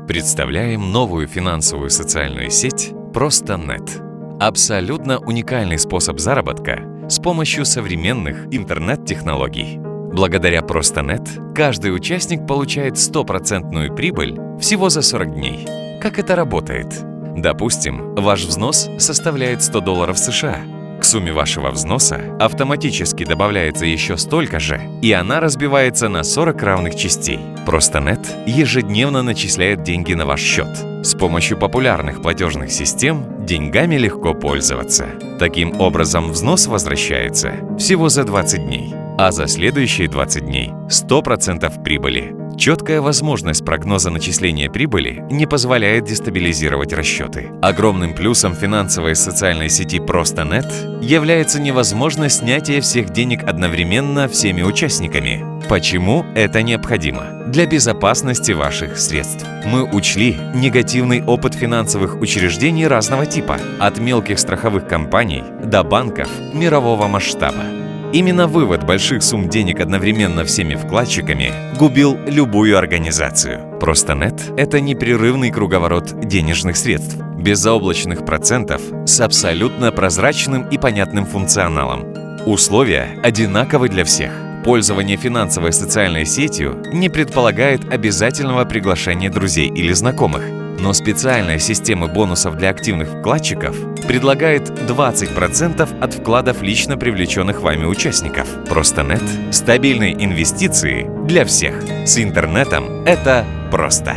Представляем новую финансовую социальную сеть «Просто.нет». Абсолютно уникальный способ заработка с помощью современных интернет-технологий. Благодаря «Просто.нет» каждый участник получает 100% прибыль всего за 40 дней. Как это работает? Допустим, ваш взнос составляет $100 США. К сумме вашего взноса автоматически добавляется еще столько же, и она разбивается на 40 равных частей. «Просто.нет» ежедневно начисляет деньги на ваш счет. С помощью популярных платежных систем деньгами легко пользоваться. Таким образом, взнос возвращается всего за 20 дней, а за следующие 20 дней 100% прибыли. Четкая возможность прогноза начисления прибыли не позволяет дестабилизировать расчеты. Огромным плюсом финансовой социальной сети «Просто.нет» является невозможность снятия всех денег одновременно всеми участниками. Почему это необходимо? Для безопасности ваших средств. Мы учли негативный опыт финансовых учреждений разного типа, от мелких страховых компаний до банков мирового масштаба. Именно вывод больших сумм денег одновременно всеми вкладчиками губил любую организацию. «Просто.нет» — это непрерывный круговорот денежных средств, без заоблачных процентов, с абсолютно прозрачным и понятным функционалом. Условия одинаковы для всех. Пользование финансовой социальной сетью не предполагает обязательного приглашения друзей или знакомых. Но специальная система бонусов для активных вкладчиков предлагает 20% от вкладов лично привлеченных вами участников. «Просто.нет» — стабильные инвестиции для всех. С интернетом это просто.